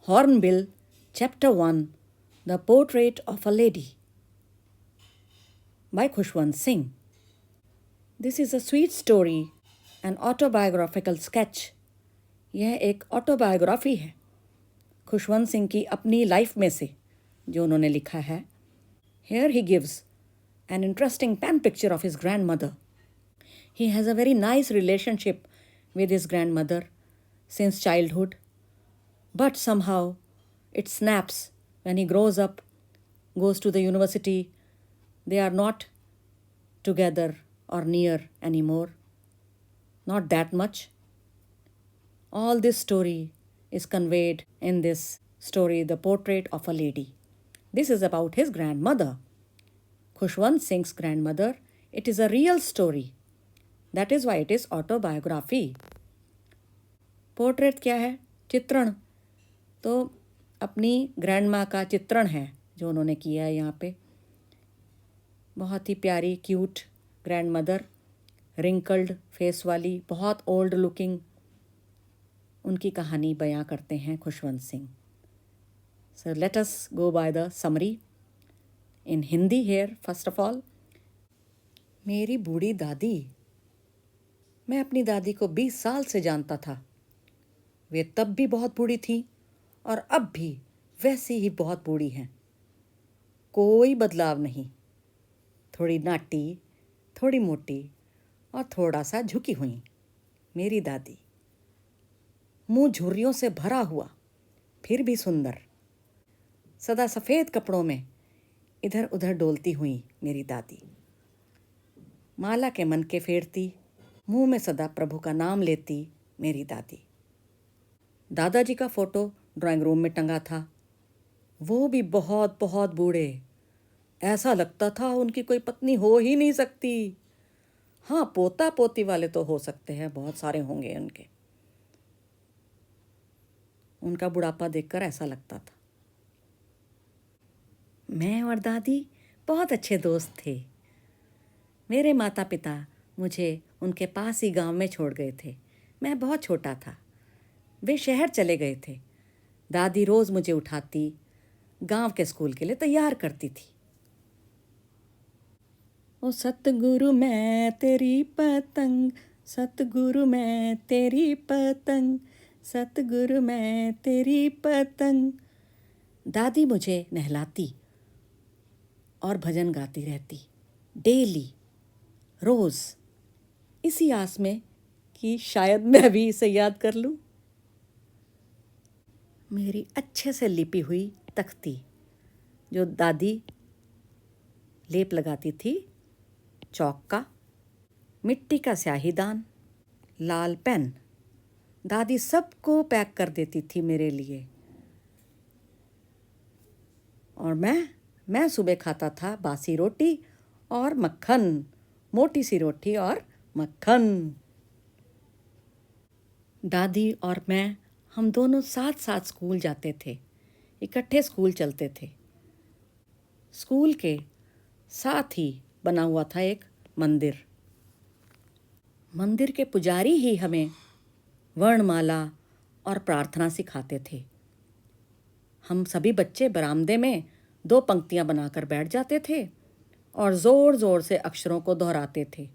Hornbill, Chapter 1, The Portrait of a Lady by Khushwant Singh. This is a sweet story, an autobiographical sketch. यह एक autobiography है खुशवंत सिंह की अपनी life में से जो उन्होंने लिखा है. Here he gives an interesting pen picture of his grandmother. He has a very nice relationship with his grandmother since childhood, but somehow it snaps when he grows up, goes to the university. They are not together or near anymore. Not that much. All this story is conveyed in this story, The Portrait of a Lady. This is about his grandmother. Khushwant Singh's grandmother. It is a real story. That is why it is autobiography. Portrait क्या है? चित्रण. तो अपनी grand माँ का चित्रण है जो उन्होंने किया है यहाँ पे. बहुत ही प्यारी cute grandmother, wrinkled face वाली, बहुत ओल्ड लुकिंग. उनकी कहानी बयां करते हैं Khushwant Singh. So let us go by the summary in Hindi here. First of all, मेरी बूढ़ी दादी. मैं अपनी दादी को 20 साल से जानता था. वे तब भी बहुत बूढ़ी थी और अब भी वैसी ही बहुत बूढ़ी हैं. कोई बदलाव नहीं. थोड़ी नाटी, थोड़ी मोटी और थोड़ा सा झुकी हुई मेरी दादी. मुंह झुर्रियों से भरा हुआ, फिर भी सुंदर. सदा सफ़ेद कपड़ों में इधर उधर डोलती हुई मेरी दादी. माला के मन के फेरती, मुंह में सदा प्रभु का नाम लेती मेरी दादी. दादाजी का फोटो ड्राइंग रूम में टंगा था. वो भी बहुत बहुत बूढ़े. ऐसा लगता था उनकी कोई पत्नी हो ही नहीं सकती. हाँ, पोता पोती वाले तो हो सकते हैं, बहुत सारे होंगे उनके. उनका बुढ़ापा देखकर ऐसा लगता था. मैं और दादी बहुत अच्छे दोस्त थे. मेरे माता पिता मुझे उनके पास ही गांव में छोड़ गए थे. मैं बहुत छोटा था. वे शहर चले गए थे. दादी रोज़ मुझे उठाती, गांव के स्कूल के लिए तैयार करती थी. ओ सतगुरु मैं तेरी पतंग, सतगुरु मैं तेरी पतंग, सतगुरु मैं तेरी पतंग. दादी मुझे नहलाती और भजन गाती रहती डेली, रोज़, इसी आस में कि शायद मैं भी इसे याद कर लूँ. मेरी अच्छे से लिपी हुई तख्ती जो दादी लेप लगाती थी, चौक का, मिट्टी का स्याहीदान, लाल पेन, दादी सबको पैक कर देती थी मेरे लिए. और मैं सुबह खाता था बासी रोटी और मक्खन, मोटी सी रोटी और मक्खन. दादी और मैं, हम दोनों साथ साथ स्कूल जाते थे. इकट्ठे स्कूल चलते थे. स्कूल के साथ ही बना हुआ था एक मंदिर. मंदिर के पुजारी ही हमें वर्णमाला और प्रार्थना सिखाते थे. हम सभी बच्चे बरामदे में 2 पंक्तियां बनाकर बैठ जाते थे और ज़ोर ज़ोर से अक्षरों को दोहराते थे.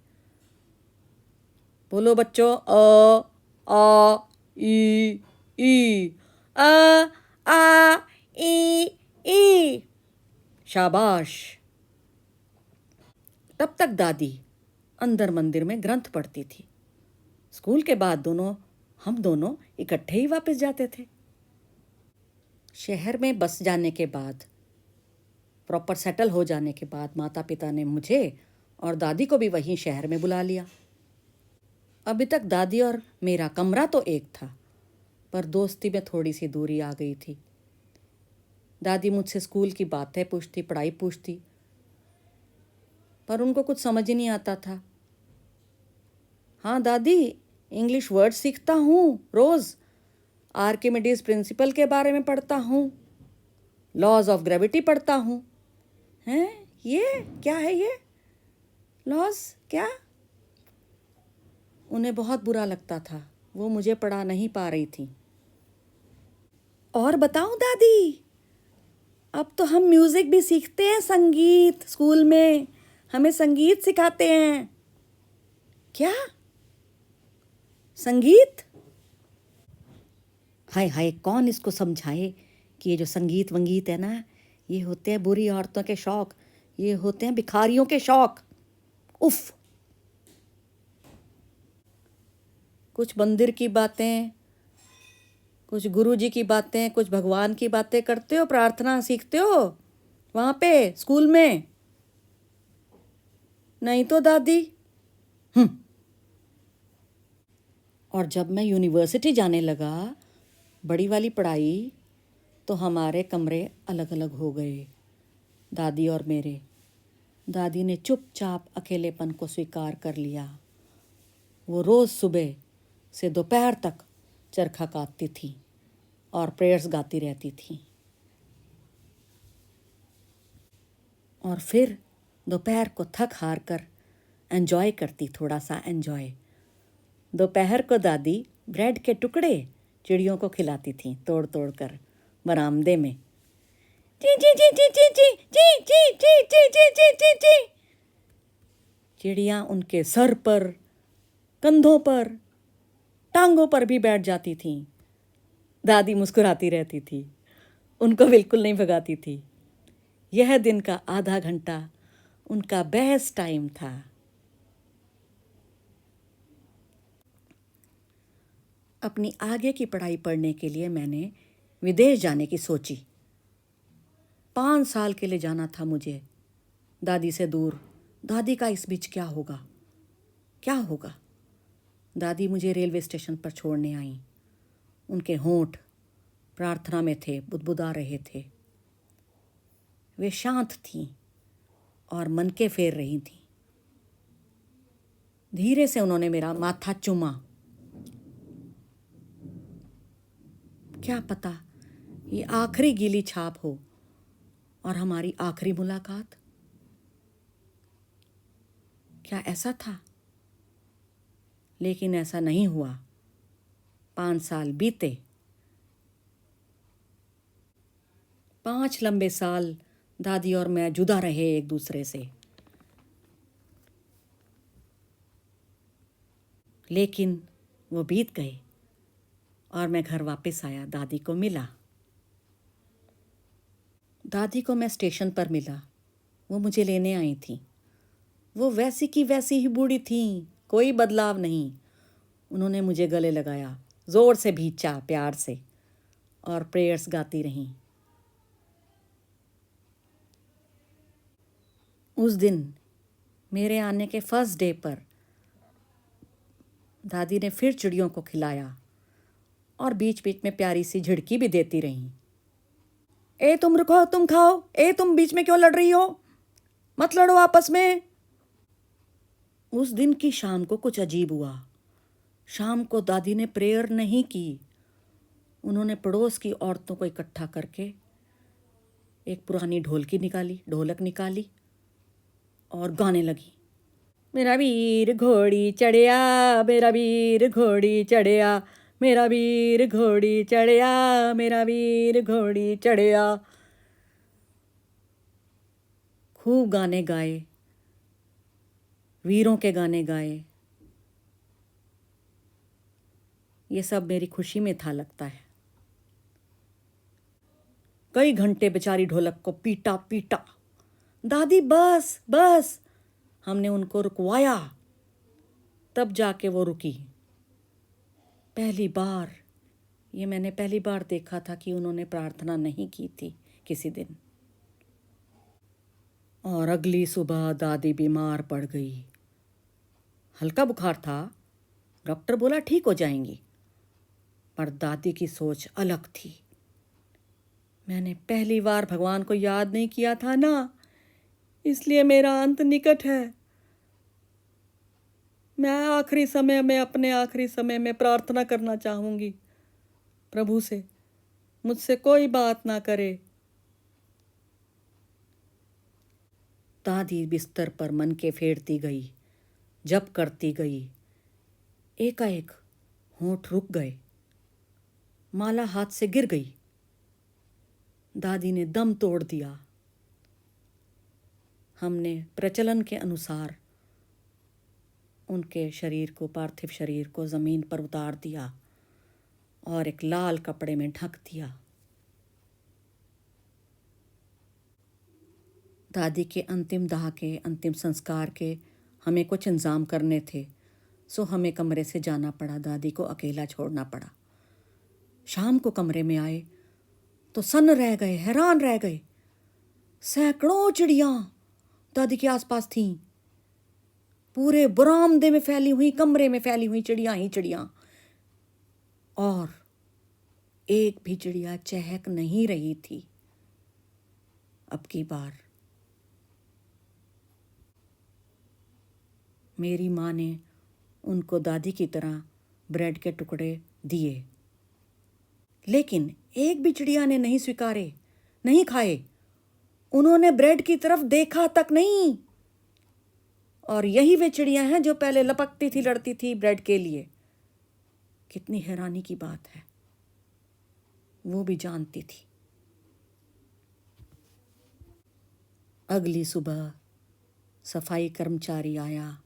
बोलो बच्चों, अ आ ई अ आ ई. शाबाश. तब तक दादी अंदर मंदिर में ग्रंथ पढ़ती थी. स्कूल के बाद हम दोनों इकट्ठे ही वापस जाते थे. शहर में बस जाने के बाद, प्रॉपर सेटल हो जाने के बाद, माता पिता ने मुझे और दादी को भी वहीं शहर में बुला लिया. अभी तक दादी और मेरा कमरा तो एक था, पर दोस्ती में थोड़ी सी दूरी आ गई थी. दादी मुझसे स्कूल की बातें पूछती, पढ़ाई पूछती, पर उनको कुछ समझ ही नहीं आता था. हाँ दादी, इंग्लिश वर्ड सीखता हूँ रोज़. आर्किमिडीज प्रिंसिपल के बारे में पढ़ता हूँ. लॉज ऑफ ग्रेविटी पढ़ता हूँ. हैं, ये क्या है? ये लॉज क्या? उन्हें बहुत बुरा लगता था. वो मुझे पढ़ा नहीं पा रही थी. और बताऊं दादी, अब तो हम म्यूजिक भी सीखते हैं, संगीत स्कूल में हमें संगीत सिखाते हैं। क्या? संगीत? हाय हाय, कौन इसको समझाए कि ये जो संगीत वंगीत है ना, ये होते हैं बुरी औरतों के शौक, ये होते हैं भिखारियों के शौक। उफ। कुछ मंदिर की बातें, कुछ गुरुजी की बातें, कुछ भगवान की बातें करते हो, प्रार्थना सीखते हो वहाँ पे स्कूल में? नहीं तो दादी। और जब मैं यूनिवर्सिटी जाने लगा, बड़ी वाली पढ़ाई, तो हमारे कमरे अलग अलग हो गए, दादी और मेरे। दादी ने चुपचाप अकेलेपन को स्वीकार कर लिया। वो रोज़ सुबह से दोपहर तक चरखा काटती थी और प्रेयर्स गाती रहती थी। और फिर दोपहर को थक हार कर एंजॉय करती, थोड़ा सा एंजॉय। दोपहर को दादी ब्रेड के टुकड़े चिड़ियों को खिलाती थी, तोड़ तोड़ कर बरामदे में। ची ची ची ची ची ची ची ची ची ची ची ची ची ची। चिड़ियाँ उनके सर पर, कंधों पर, टांगों पर भी बैठ जाती थीं। दादी मुस्कुराती रहती थी, उनको बिल्कुल नहीं भगाती थी। यह दिन का आधा घंटा उनका बेस्ट टाइम था। अपनी आगे की पढ़ाई पढ़ने के लिए मैंने विदेश जाने की सोची। 5 साल के लिए जाना था मुझे, दादी से दूर। दादी का इस बीच क्या होगा, क्या होगा? दादी मुझे रेलवे स्टेशन पर छोड़ने आई। उनके होंठ प्रार्थना में थे, बुदबुदा रहे थे। वे शांत थीं और मन के फेर रही थीं। धीरे से उन्होंने मेरा माथा चूमा। क्या पता ये आखिरी गीली छाप हो और हमारी आखिरी मुलाकात। क्या ऐसा था? लेकिन ऐसा नहीं हुआ। 5 साल बीते। 5 लंबे साल दादी और मैं जुदा रहे एक दूसरे से। लेकिन वो बीत गए और मैं घर वापस आया, दादी को मिला। दादी को मैं स्टेशन पर मिला। वो मुझे लेने आई थी। वो वैसी की वैसी ही बूढ़ी थीं, कोई बदलाव नहीं। उन्होंने मुझे गले लगाया, ज़ोर से भींचा, प्यार से, और प्रेयर्स गाती रहीं। उस दिन मेरे आने के फर्स्ट डे पर दादी ने फिर चिड़ियों को खिलाया और बीच बीच में प्यारी सी झिड़की भी देती रहीं। ए तुम रुको, तुम खाओ। ए तुम बीच में क्यों लड़ रही हो? मत लड़ो आपस में। उस दिन की शाम को कुछ अजीब हुआ। शाम को दादी ने प्रेयर नहीं की। उन्होंने पड़ोस की औरतों को इकट्ठा करके एक पुरानी ढोलक निकाली और गाने लगी। मेरा वीर घोड़ी चढ़िया, मेरा वीर घोड़ी चढ़िया, मेरा वीर घोड़ी चढ़िया, मेरा वीर घोड़ी चढ़िया। खूब गाने गाए, वीरों के गाने गाए। ये सब मेरी खुशी में था, लगता है। कई घंटे बेचारी ढोलक को पीटा पीटा। दादी बस बस, हमने उनको रुकवाया, तब जाके वो रुकी। मैंने पहली बार देखा था कि उन्होंने प्रार्थना नहीं की थी किसी दिन। और अगली सुबह दादी बीमार पड़ गई। हल्का बुखार था, डॉक्टर बोला ठीक हो जाएंगी, पर दादी की सोच अलग थी। मैंने पहली बार भगवान को याद नहीं किया था ना, इसलिए मेरा अंत निकट है। मैं अपने आखिरी समय में प्रार्थना करना चाहूँगी प्रभु से, मुझसे कोई बात ना करे। दादी बिस्तर पर मन के फेरती गई, जप करती गई। एकाएक होंठ रुक गए, माला हाथ से गिर गई। दादी ने दम तोड़ दिया। हमने प्रचलन के अनुसार उनके शरीर को, पार्थिव शरीर को ज़मीन पर उतार दिया और एक लाल कपड़े में ढक दिया। दादी के अंतिम दाह के, अंतिम संस्कार के हमें कुछ इंतज़ाम करने थे, सो हमें कमरे से जाना पड़ा, दादी को अकेला छोड़ना पड़ा। शाम को कमरे में आए तो सन्न रह गए, हैरान रह गए। सैकड़ों चिड़ियाँ दादी के आसपास थीं, पूरे बरामदे में फैली हुई, कमरे में फैली हुई चिड़ियाँ ही चिड़ियाँ, और एक भी चिड़िया चहक नहीं रही थी। अब की बार मेरी माँ ने उनको दादी की तरह ब्रेड के टुकड़े दिए, लेकिन एक भी चिड़िया ने नहीं स्वीकारे, नहीं खाए। उन्होंने ब्रेड की तरफ देखा तक नहीं। और यही वे चिड़िया हैं जो पहले लपकती थी, लड़ती थी ब्रेड के लिए। कितनी हैरानी की बात है, वो भी जानती थी। अगली सुबह सफाई कर्मचारी आया।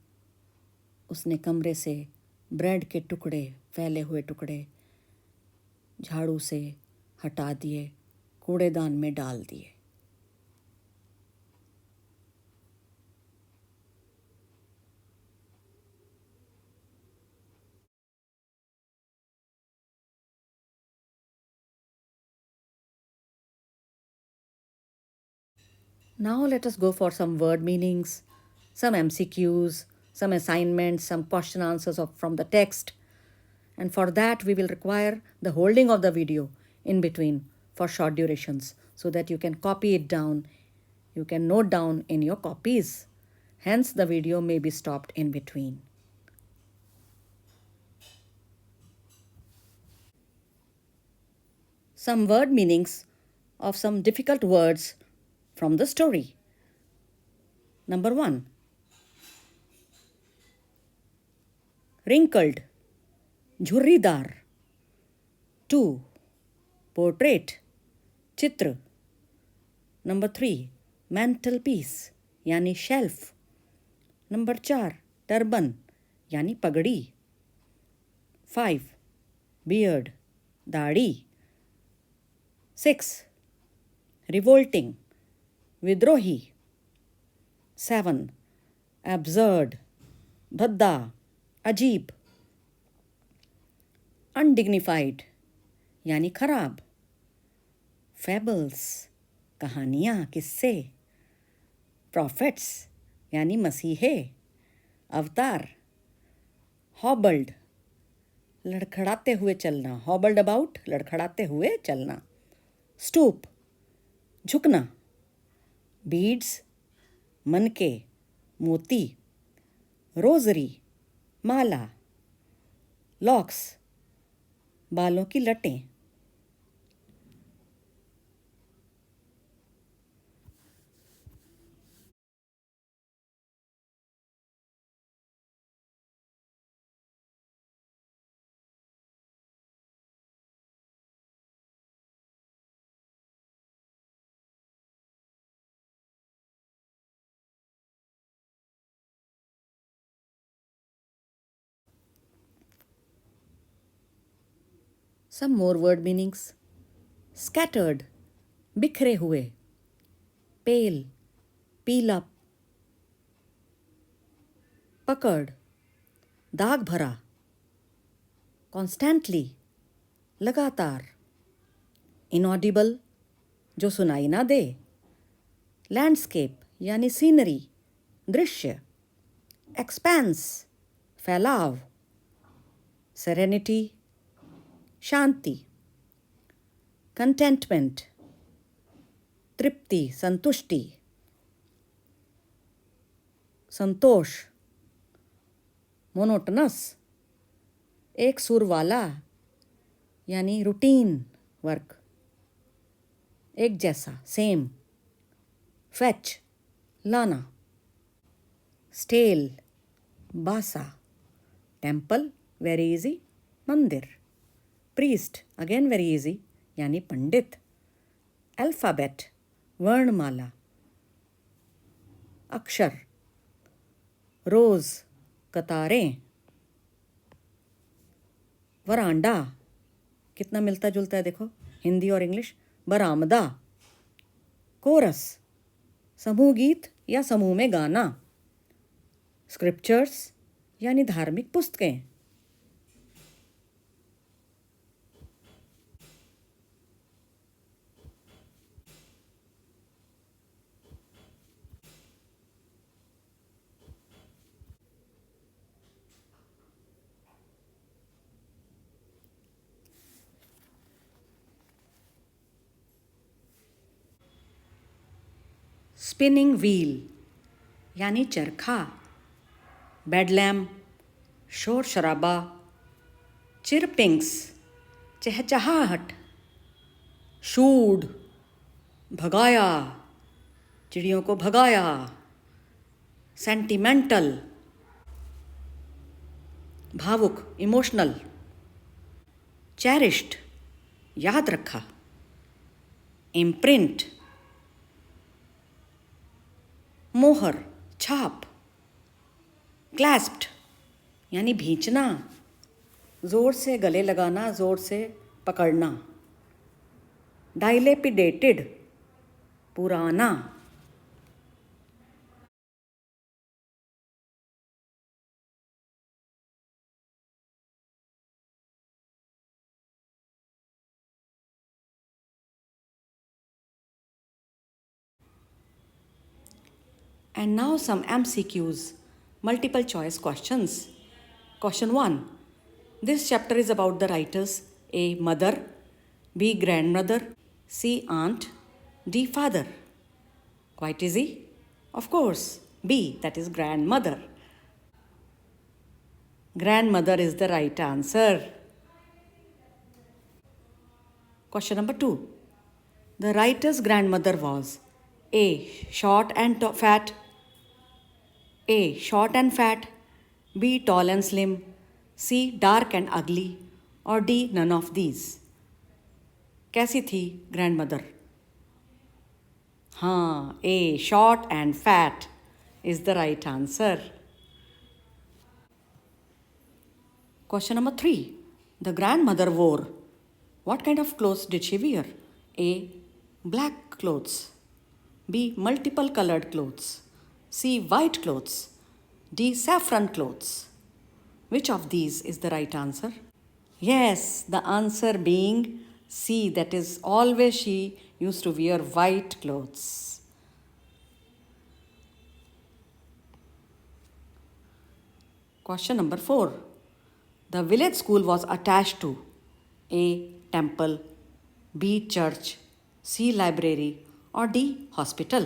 उसने कमरे से ब्रेड के टुकड़े, फैले हुए टुकड़े झाड़ू से हटा दिए, कूड़ेदान में डाल दिए। Now let us go for some word meanings, some MCQs, some assignments, some question answers from the text. And for that we will require the holding of the video in between for short durations so that you can copy it down, you can note down in your copies. Hence the video may be stopped in between. Some word meanings of some difficult words from the story. Number 1, wrinkled, झुर्रीदार. 2, portrait, चित्र. Number 3, mantel piece यानी shelf. Number 4, turban यानी पगड़ी. 5, beard, दाढ़ी. 6, revolting, विद्रोही. 7, absurd, भद्दा, अजीब. Undignified यानी खराब. फेबल्स, कहानियाँ, किस्से. प्रॉफिट्स यानी मसीहे, अवतार. हॉबल्ड, लड़खड़ाते हुए चलना. हॉबल्ड अबाउट, लड़खड़ाते हुए चलना. स्टूप, झुकना. बीड्स, मनके, मोती. रोजरी, माला. लॉक्स, बालों की लटें. Some more word meanings. Scattered, बिखरे हुए. Pale, पीला. पकड़, दाग भरा. Constantly, लगातार. Inaudible, जो सुनाई ना दे. Landscape यानी सीनरी, दृश्य. Expanse, फैलाव. Serenity, शांति. Contentment, तृप्ति, संतुष्टि. संतोष, मोनोटनस, एक सुर वाला यानी रूटीन वर्क, एक जैसा, सेम. फेच, लाना. स्टेल, बासा. टेम्पल, वेरी इजी, मंदिर. प्रीस्ट, अगेन वेरी इजी यानी पंडित. अल्फ़ाबेट वर्णमाला, अक्षर, रोज़ कतारें, वरांडा कितना मिलता जुलता है देखो, हिंदी और इंग्लिश, बरामदा, कोरस समूह गीत या समूह में गाना, स्क्रिप्चर्स यानी धार्मिक पुस्तकें, स्पिनिंग व्हील यानी चरखा, बेडलैम शोर शराबा, चिरपिंग्स चहचहाहट, शूड भगाया, चिड़ियों को भगाया, सेंटिमेंटल भावुक इमोशनल, चेरिश्ड याद रखा, इम्प्रिंट मोहर छाप, क्लैस्प्ड यानी भींचना, ज़ोर से गले लगाना, ज़ोर से पकड़ना, डाइलेपिडेटेड पुराना, And now some MCQs, multiple choice questions. Question 1. This chapter is about the writers A. Mother, B. Grandmother, C. Aunt, D. Father. Quite easy? Of course, B. That is grandmother. Grandmother is the right answer. Question number 2. The writer's grandmother was A. Short and fat, A. Short and fat, B. Tall and slim, C. Dark and ugly, or D. None of these. कैसी थी grandmother? हाँ, A. Short and fat is the right answer. Question number 3. The grandmother wore. What kind of clothes did she wear? A. Black clothes, B. Multiple colored clothes, C. White clothes, D. Saffron clothes. Which of these is the right answer? Yes, the answer being C. That is, always she used to wear white clothes. Question number 4. The village school was attached to A. Temple, B. Church, C. Library, और D hospital.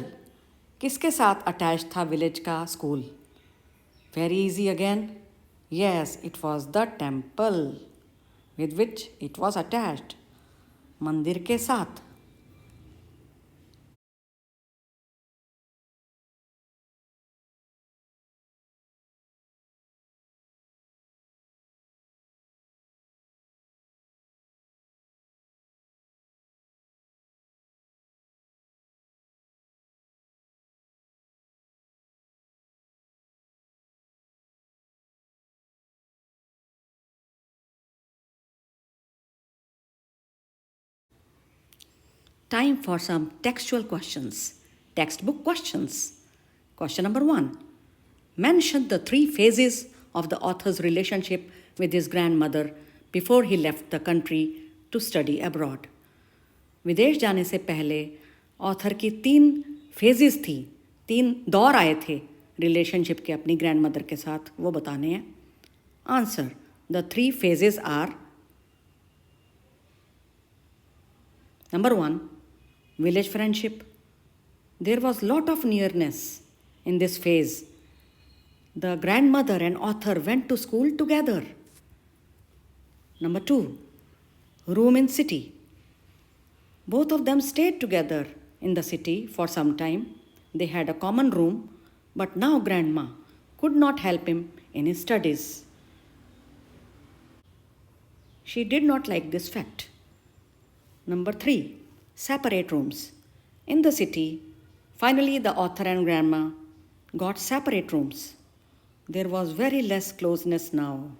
किसके साथ attach था village का school? Very easy again. Yes, it was the temple with which it was attached. मंदिर के साथ. Time for some textual questions, textbook questions. Question number 1. Mention the 3 phases of the author's relationship with his grandmother before he left the country to study abroad. विदेश जाने से पहले author की 3 phases थी, 3 दौर आए थे रिलेशनशिप के अपनी ग्रैंडमदर के साथ, वो बताने हैं. Answer. The 3 phases are. Number 1. Village friendship. There was lot of nearness in this phase. The grandmother and author went to school together. Number 2. Room in city. Both of them stayed together in the city for some time. They had a common room, but now grandma could not help him in his studies. She did not like this fact. Number 3. separate rooms. In the city, finally the author and grandma got separate rooms. There was very less closeness now.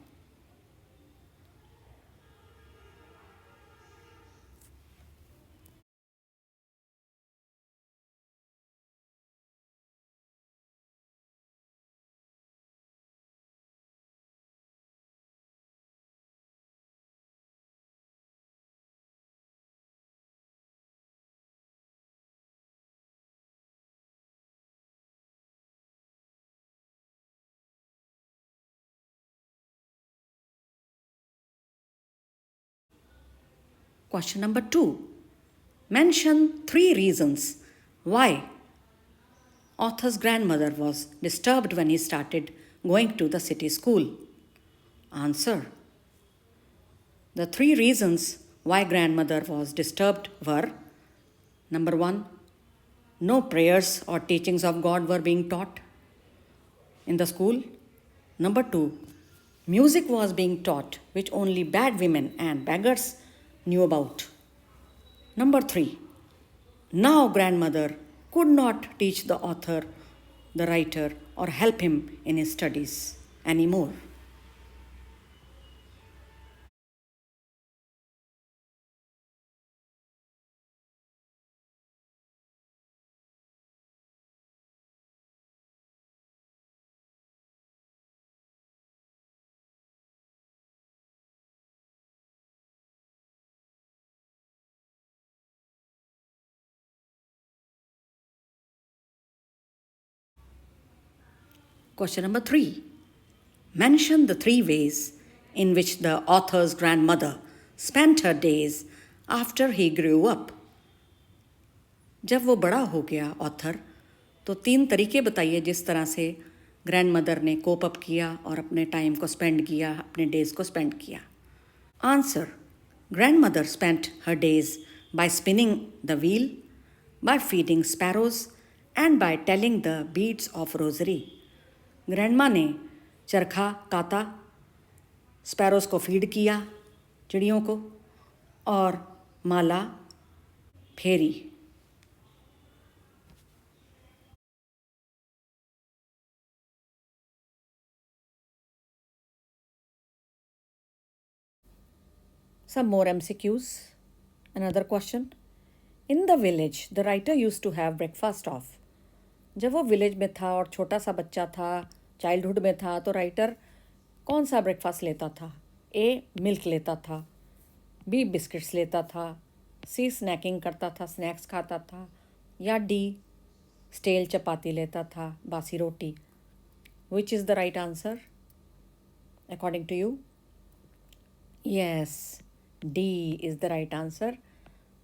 Question number 2. Mention 3 reasons why author's grandmother was disturbed when he started going to the city school. Answer. The 3 reasons why grandmother was disturbed were: number 1, no prayers or teachings of God were being taught in the school. Number 2, music was being taught which only bad women and beggars knew about. Number 3, now grandmother could not teach the author, the writer, or help him in his studies anymore. Question number 3. Mention the 3 ways in which the author's grandmother spent her days after he grew up. जब वो बड़ा हो गया author, तो 3 तरीके बताइए जिस तरह से ग्रैंडमदर ने कोप अप किया और अपने टाइम को स्पेंड किया, अपने डेज को स्पेंड किया. Answer. Grandmother spent her days by spinning the wheel, by feeding sparrows, and by telling the beads of rosary. Grandma ने चरखा काता, स्पैरोज को फीड किया, चिड़ियों को, और माला फेरी. Some more MCQs. Another question. In the village, the writer used to have breakfast of. जब वो विलेज में था और छोटा सा बच्चा था, चाइल्डहुड में था, तो राइटर कौन सा ब्रेकफास्ट लेता था? ए. मिल्क लेता था, बी. बिस्किट्स लेता था, सी. स्नैकिंग करता था, स्नैक्स खाता था, या डी. स्टेल चपाती लेता था, बासी रोटी. Which is the right answer according to you? Yes, D is the right answer.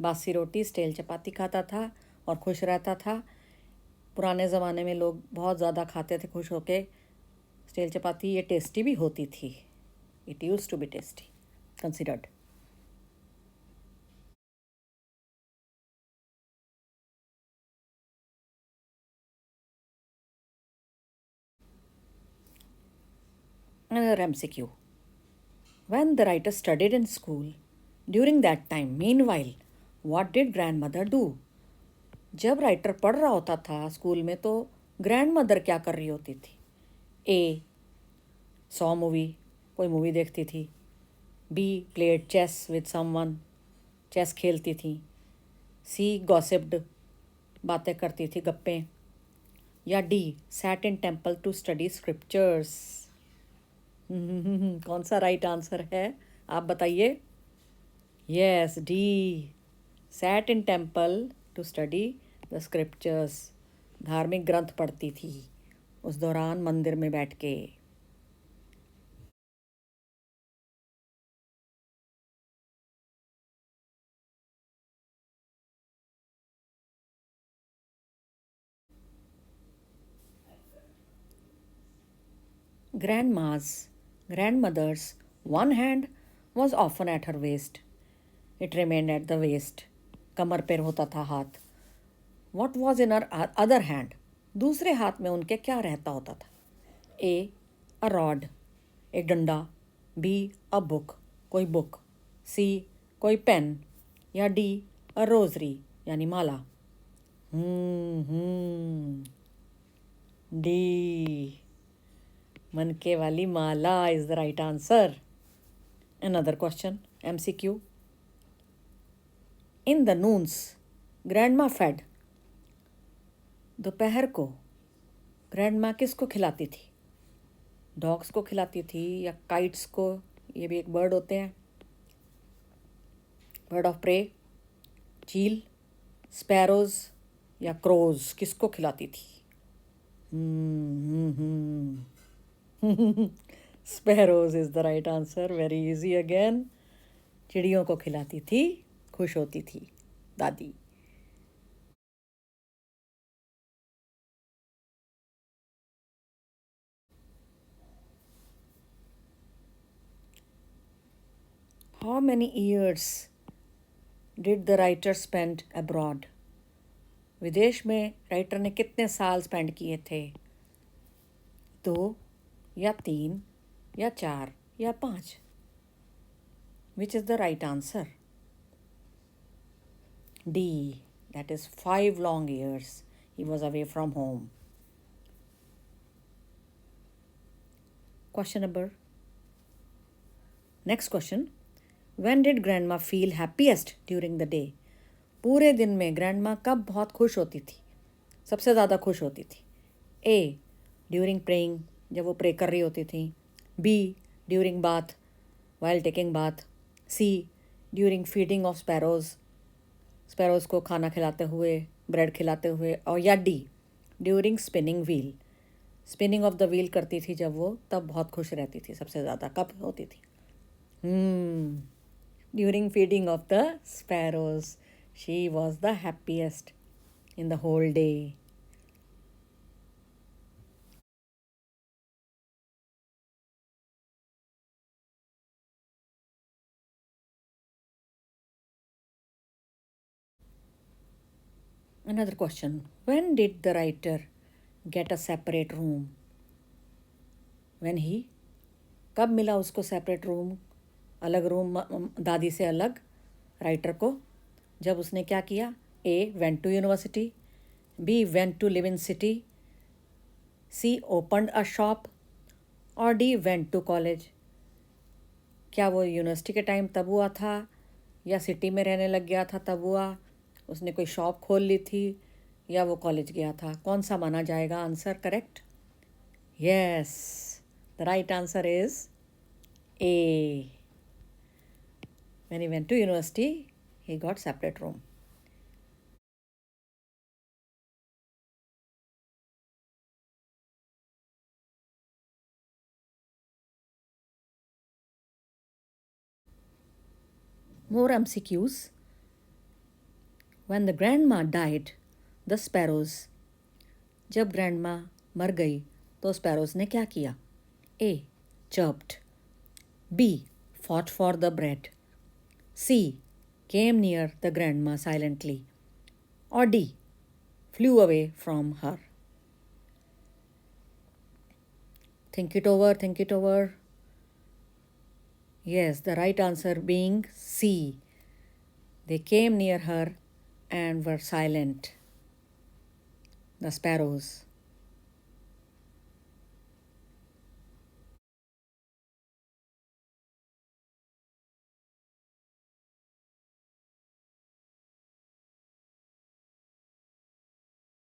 बासी रोटी, स्टेल चपाती खाता था और खुश रहता था. पुराने ज़माने में लोग बहुत ज़्यादा खाते थे खुश होके. स्टेल चपाती ये टेस्टी भी होती थी. It use to be tasty, considered. Another MCQ. When the writer studied in school, during that time, meanwhile, what did grandmother do? जब राइटर पढ़ रहा होता था स्कूल में, तो ग्रैंडमदर क्या कर रही होती थी? ए. सॉ मूवी, कोई मूवी देखती थी. B. Played chess with someone, chess खेलती थी. सी. गॉसिप्ड, बातें करती थी, गप्पें. या D. Sat in temple to study scriptures. कौन सा राइट आंसर है, आप बताइए? Yes, D. Sat in temple to study the scriptures. धार्मिक ग्रंथ पढ़ती थी उस दौरान मंदिर में बैठ के. Grandmother's one hand was often at her waist. It remained at the waist. कमर पर होता था हाथ. What was in her other hand? दूसरे हाथ में उनके क्या रहता होता था? A. A rod, एक डंडा. B. A book, कोई बुक. C. कोई पेन. या D. अ रोजरी यानी माला. डी, मनके वाली माला is the right answer. Another question, MCQ. In the noons, grandma fed. दोपहर को ग्रैंडमा किसको खिलाती थी? डॉग्स को खिलाती थी या काइट्स को? ये भी एक बर्ड होते हैं. बर्ड ऑफ प्रे, चील, स्पैरोज या क्रोज, किसको खिलाती थी? Sparrows is the right answer. Very easy again. चिड़ियों को खिलाती थी, खुश होती थी दादी. How many years did the writer spend abroad? विदेश में राइटर ने कितने साल स्पेंड किए थे? 2 या 3 या 4 या 5? Which is the right answer? D. That is 5 long years he was away from home. Next question. When did grandma feel happiest during the day? पूरे दिन में ग्रैंडमा कब बहुत खुश होती थी, सबसे ज़्यादा खुश होती थी? A. ड्यूरिंग प्रेइंग, जब वो प्रे कर रही होती थी. B. During bath, while taking bath. C. During feeding of sparrows, sparrows को खाना खिलाते हुए, ब्रेड खिलाते हुए. और या D. During spinning wheel, spinning of the wheel करती थी जब वो, तब बहुत खुश रहती थी. सबसे ज़्यादा कब होती थी? During feeding of the sparrows, she was the happiest in the whole day. Another question. When did the writer get a separate room? When he, कब मिला उसको सेपरेट रूम, अलग रूम, दादी से अलग राइटर को? जब उसने क्या किया? A. went to university. B. went to live in city. C. opened a shop. और D. went to college. क्या वो यूनिवर्सिटी के टाइम तब हुआ था, या सिटी में रहने लग गया था तब हुआ, उसने कोई शॉप खोल ली थी, या वो कॉलेज गया था? कौन सा माना जाएगा answer correct? Yes, the right answer is A. When he went to university, he got separate room. More MCQs. When the grandma died, the sparrows, जब ग्रैंडमा मर गई तो स्पैरोज ने क्या किया? A. chirped. B. fought for the bread. C. came near the grandma silently. Or D. flew away from her. Think it over, think it over. Yes, the right answer being C. They came near her and were silent. The sparrows.